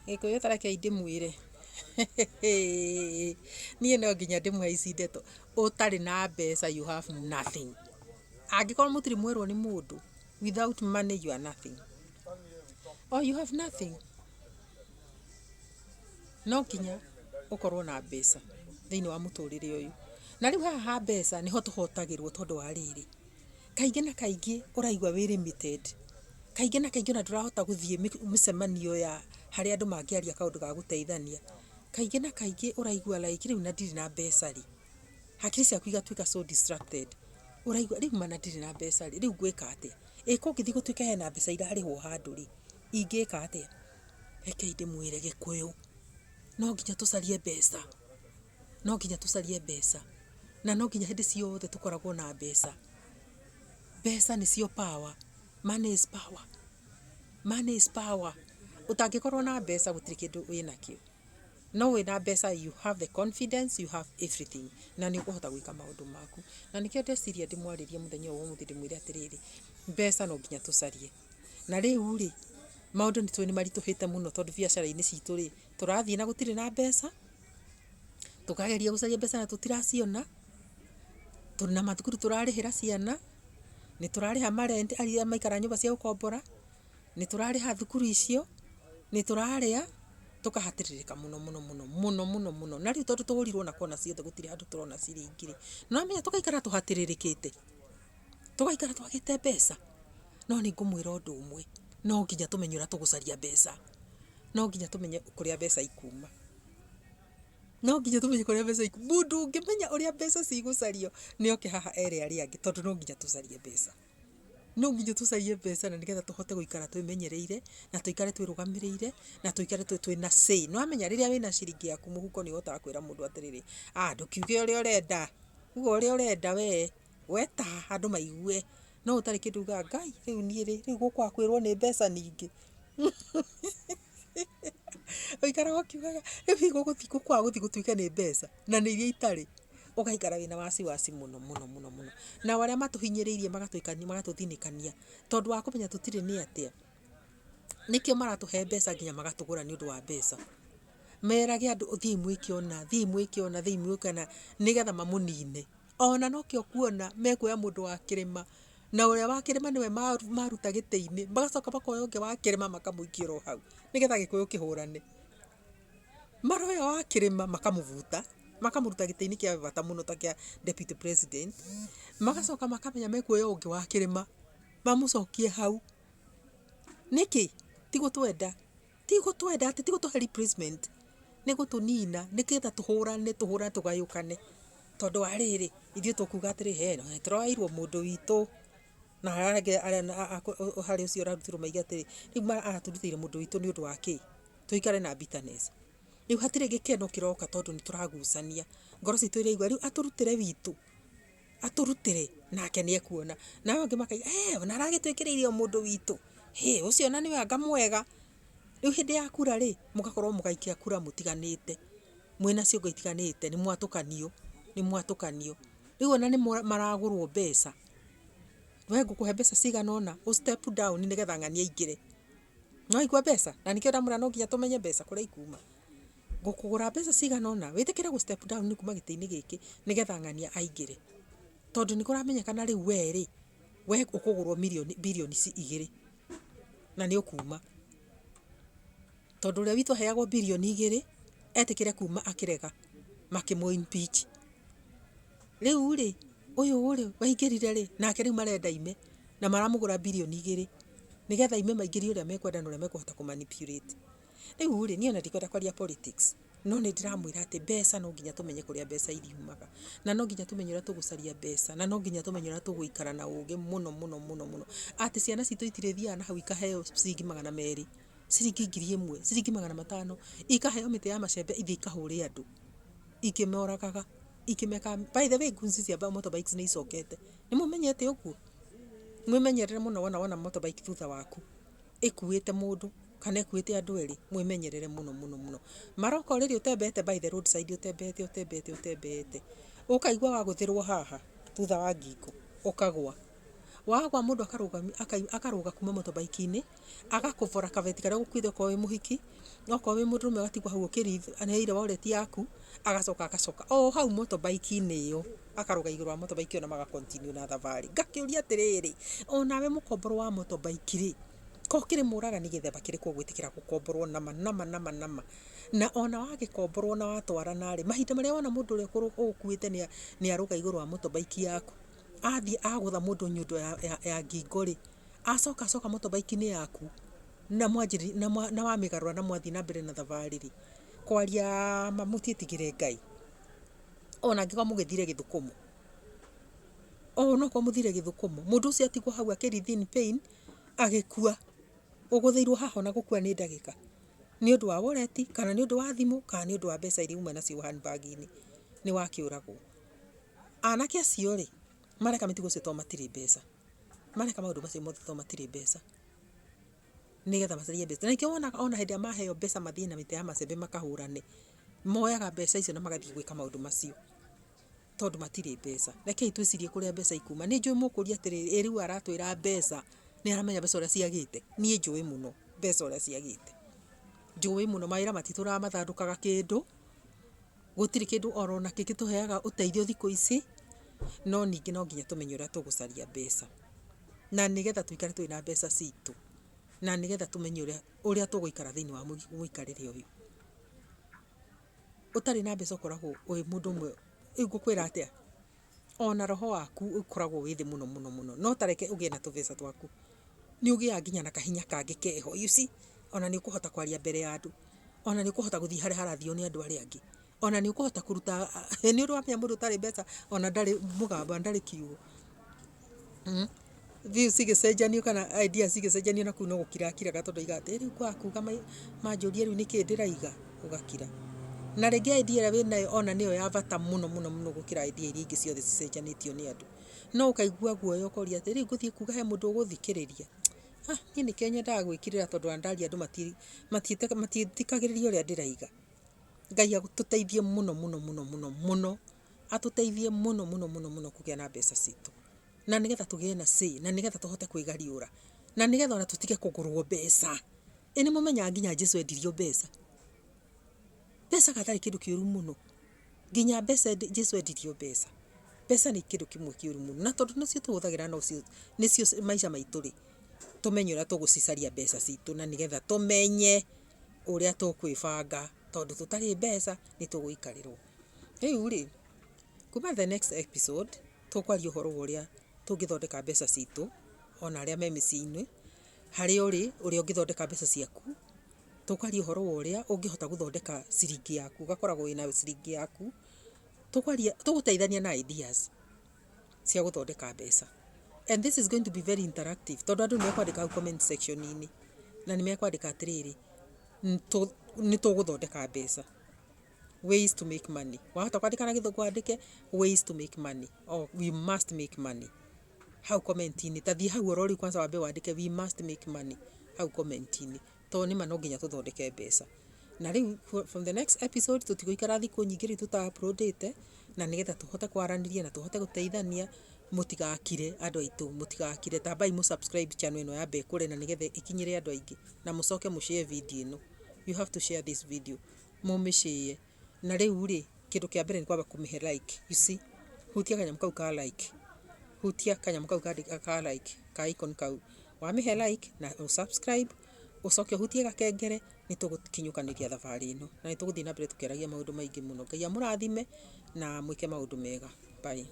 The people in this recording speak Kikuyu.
Gikuyu tareke ndimwire niĩ no nginya ndĩmũhaici ndeto ũtarĩ na mbeca you have nothing. Angĩkorwo mũtirĩ mwerwo nĩ mũndũ, without money you are nothing, or you have nothing. No nginya ũkorwo na mbeca thĩinĩ wa mũtũrĩre ũyũ, na rĩu haha ha mbeca nĩho tũhotagĩrwo tondũ wa rĩrĩ, kaingĩ na kaingĩ ũraigua wĩ limited, kaingĩ na kaingĩ ona ndũrahota gũthiĩ mĩcemanio ya harĩa andũ mangĩaria kaũndũ ga gũteithania, kaingĩ na kaingĩ ũraigua like rĩu na ndirĩ na mbeca rĩ, hakiri ciaku igatuĩka so distracted, ũraigua rĩu mana ndirĩ na mbeca rĩ, rĩu ngwĩka atĩa, kũngĩthiĩ gũtuĩka hena mbeca irarĩhwo handũ rĩ, ingĩka atĩa? Reke ndĩmwĩre Gĩkũyũ, no nginya tũcarie mbeca, no nginya tũcarie mbeca, na no nginya hĩndĩ ciothe tũkoragwo na mbeca. Mbeca nĩcio power, money is power, money is power. Ũtangĩkorwo na mbeca gũtirĩ kĩndũ wĩnakĩo, no wĩna mbeca you have the confidence, you have everything, na nĩ ũkũhota gwĩka maũndũ maku. Na nĩkĩo ndeciria ndĩmwarĩrie mũthenya ũyũ wa ũmũthĩ ndĩmwĩre atĩrĩrĩ, mbeca no nginya tũcarie. Na rĩu rĩ, maũndũ nĩ maritũhĩte mũno tondũ biacara-inĩ citũ rĩ, tũrathiĩ na gũtirĩ na mbeca, tũkageria gũcaria mbeca na tũtiraciona, na mathukuru tũrarĩhĩra ciana, nĩ tũrarĩha marent arĩa maikara nyũmba cia gũkombora, nĩ tũrarĩha thukuru icio, nĩ tũrarĩa, tũkahatĩrĩrĩka mũno mũno mũno mũno mũno mũno. Na rĩu tondũ tũhũrirwo na kona ciothe gũtirĩ handũ tũrona ciringi rĩ, nĩwamenya tũgaikara tũhatĩrĩrĩkĩte, tũgaikara twagĩte mbeca. No nĩ ngũmwĩra ũndũ ũmwe, no nginya tũmenye ũrĩa tũgũcaria mbeca, no nginya tũmenye kũrĩa mbeca ikuma, no nginya tũmenye kũrĩa mbeca ikuma. Mũndũ ũngĩmenya ũrĩa mbeca cigũcario nĩ oke haha ere arĩa angĩ, tondũ no nginya tũcarie mbeca, no nginya tũcarie mbeca, na nĩgetha tũhote gũikara twĩmenyereire, na tũikare twĩrũgamĩrĩire, na tũikare twĩna say. Nĩwamenya rĩrĩa wĩna ciringi yaku mũhuko nĩ ũhotaga kwĩra mũndũ atĩrĩrĩ, ndũkiuge ũrĩa ũrenda, uga ũrĩa ũrenda we ta andũ maigue. No ũtarĩ kĩndũ uga Ngai rĩu niĩ rĩ, rĩu gũkwa kwĩrwo nĩ mbeca ningĩ ũikaraga ũkiugaga rĩu gũgũthiĩ gũtuĩke nĩ mbeca na nĩ iria itarĩ, ũgaikara wĩna wasiwasi mũno mũno mũno mũno. Na arĩa matũhinyĩrĩirie magatũthinĩkania tondũ wa kũmenya tũtirĩ nĩ atĩa, nĩkĩo maratũhe mbeca nginya magatũgũra nĩ ũndũ wa mbeca. Merage andũ thiĩ mwĩke ona, nĩgetha mamũnine. Ona nokĩo kuona mekuoya mũndũ wa kĩrĩma, na ũrĩa wa kĩrĩma nĩwe maruta gĩtĩ-inĩ, magacoka makoya ũngĩ wa kĩrĩma makamũikia oro hau, nĩgetha Gĩkũyũ kĩhũrane. Maroya wa kĩrĩma makamũbuta, makamũruta gĩtĩ-inĩ kĩa bata mũno ta kĩa deputy president, magacoka makamenya mekuoya ũngĩ wa kĩrĩma mamũcokie hau. Nĩkĩ? Tigũtwenda atĩ tigũtũhe replacement, nĩ gũtũnina nĩgetha tũhũrane tũgayũkane. Tondũ wa rĩrĩ, ithuĩ tũkuga atĩrĩ tũroyairwo mũndũ witũ, na harĩ ũcio ũrarutirwo maiga atĩrĩ rĩu aratũrutĩire mũndũ witũ nĩ ũndũ wa kĩ? Tũikare na bitterness. Rĩu hatirĩ gĩkeno kĩroka tondũ nĩ tũragucania, ngoro citũ iraigua rĩu atũrutĩre witũ, atũrutĩre nake nĩ ekuona. Nao angĩ makaiga ona aragĩtwĩkĩrĩire mũndũ witũ, ũcio ona nĩwe anga mwega. Rĩu hĩndĩ ya kura rĩ, mũgakorwo mũgaikia kura mũtiganĩte, mwĩna ciongo itiganĩte, nĩ mwatũkanio. Rĩu ona nĩ maragũrwo mbeca, we ngũkũhe mbeca cigana ũna step down nĩgetha ng'ania aingĩre. Nĩwaigua mbeca? Na nĩkĩo ndamwĩra no nginya tũmenye mbeca kũrĩa ikuma. Ngũkũgũra mbeca cigana ũna wĩtĩkĩre gũ step down kuma gĩtĩ-inĩ gĩkĩ nĩgetha ng'ania aingĩre. Tondũ nĩ kũramenyekana rĩu we ũkũgũrwo birioni 2 na nĩ ũkuma. Tondũ ũrĩa witũ aheagwo birioni 2 etĩkĩre kuma akĩrega makĩmũ impeach. Rĩu rĩ, ũyũ waingĩrire rĩ, nake rĩu marenda ime na maramũgũra birioni 2 nĩgetha ime maingĩrie ũrĩa mekwenda na ũrĩa mekũhota kũmanipulate. Rĩu rĩ, niĩ ona ndikwenda kwaria politics, no nĩ ndĩramwĩra atĩ mbeca no nginya tũmenye kũrĩa mbeca iriumaga, na no nginya tũmenye ũrĩa tũgũcaria mbeca, na no nginya tũmenye ũrĩa tũgũikara na ũũgĩ mũno mũno mũno mũno. Atĩ ciana citũ itirĩthiaga na hau ikaheo ciringi 200, ciringi 1000, ciringi 500, ikaheo mĩtĩ ya macembe ithiĩ ikahũre andũ, ikĩmoragaga, ikĩmeka. By the way, guns cia motorbikes nĩ icokete. Nĩ mũmenyete ũguo? Mwĩmenyerere mũno wona motorbike thutha waku ĩkuĩte mũndũ kana ĩkuĩte andũ erĩ, mwĩmenyerere mũno mũno mũno. Maroka rĩrĩ ũtembete by the road side, ũtembete ũkaigua wagũthĩrwo haha thutha wa ngingo ũkagwa, wagwa mundu akaruga kuma motorbike-ini agakuvora kaveti karia gukuithe ko wi muhiki oko wi mundurume agatigwo hau ukireire wallet yaku agacoka o hau motorbike-ini iyo akaruga iguru wa motorbike ona maga continue na thavari. Ngakiuria atiriri, onawe mukomboro wa motorbike ri ko kiri muragani githemba kiriko gwitikira gukomborwo nama na ona wagikomborwo na watwarana ri mahinda maria wona mundu uria ukuite ni aruga iguru wa motorbike yaku athie agutha mundu nyundo ya ngingo ri acoka motorbike-ini yaku na wamigarura na mwathi na mbere na thavari ri kwaria mamutietigire Ngai ona angikwa mugithire githukumo no ko muthire githukumo mundu ucio atigwo hau akiri pain agikua ugutheirwo haha na gukua ni ndagika ni undu wa wallet kana ni undu wa thimu kana ni undu wa mbeca iria uma nacio handbag-ini ni wakiuragwo. Anake acio ri mareka mitugo cio to matiri mbeca mareka maundu macio mothe to matiri mbeca nigetha macarie mbeca na ikio ona hindi maheo mbeca mathie na mite ya macembe makahurane moyaga mbeca icio na magathie gwika maundu macio tondu matiri mbeca. Rekei twicirie kuria mbeca ikuma. Ni njui mukuria atiriri riu aratwira mbeca ni aramenya mbeca uria ciagite. Nie njui muno mbeca uria ciagite njui muno mawira matitura mathandukaga kindu gutiri kindu orona kigituheaga uteithio thiku ici no ningi no nginya tumenye uria tugucaria mbeca na nigetha tuikare twina mbeca citu na nigetha tumenye uria tuguikara thiini wa muikarire uyu. Utari na mbeca ukoragwo wi mundu mwe igukwira atia ona roho waku ukoragwo wi thi muno no tareke ugie na tubeca twaku ni ugia nginya na kahinya kangi keho you see ona ni ukuhota kwaria mbere ya andu ona ni ukuhota guthii haria harathio ni andu aria angi ona ni ukuhota kuruta ni undu wa mundu utari mbeca ona ndari mugamba ndari kiugo views cigicenjanio kana ideas cigicenjanio na kuu no gukira tondu igate riu kwa kuga manjurie riu niki ndiraiga ugakira na rege idea ria winayo ona niyo ya bata muno gukira idea iria ingi ciothe cicenjanitio ni andu no ukaigua guoya ukoria atiri nguthie kuga he mundu uguthikiriria ni ni Kenya ndagwikirira tondu andari andu matietikagiriria uria ndiraiga. Ngai atuteithie muno atuteithie muno kugia na mbeca citu na nigetha tugie na na nigetha tuhote kwigariura na nigetha ona tutige kugurwo mbeca. Ini mumenya nginya Jesu endirio mbeca gatari kindu kiuru muno nginya mbeca Jesu endirio mbeca ni kindu kimwe kiuru muno na tondu nicio tuhuthagira nicio maisha maitu ri tumenye uria tugucicaria mbeca citu na nigetha tumenye uria tukwibanga tondu tutari mbeca ni tuguikarirwo. Riu ri kuma the next episode tukwaria uhoro uria tungithondeka mbeca citu ona aria me micii-ini haria uri uria ungithondeka mbeca ciaku tukwaria uhoro uria ungihota guthondeka ciringi yaku ugakoragwo wina ciringi yaku tuguteithania na ideas cia guthondeka mbeca and this is going to be very interactive tondu andu nimekwandika comment section-ini na nimekwandika atiriri ni tuguthondeka mbeca ways to make money wahota kwandika na githungu andike ways to make money or we must make money hau comment-ini tathie hau orori kwanza wambe wandike we must make money hau comment-ini to nima no nginya tuthondeke mbeca na riu from the next episode tutiguikara thiku nyingi ri tuta uploadite na nigetha tuhote kwaraniria na tuhote guteithania mutigakire andu aitu mutigakire tambai mu subscribe channel ino ya Bekure na nigetha ikinyire andu aingi na mucoke mu share video ino. You have to share this video mumishie na riu ri kindu kia mbere ni kwamba kumihe like you see hutia kanyamu kau ka like hutia kanyamu kau ka like ka icon kau wamihe like na subscribe ucoke hutie gakengere ni tugukinyukaniria thabari ino na ni tuguthii na mbere tukeragia maundu maingi muno. Ngai amurathime na mwike maundu mega. Bye.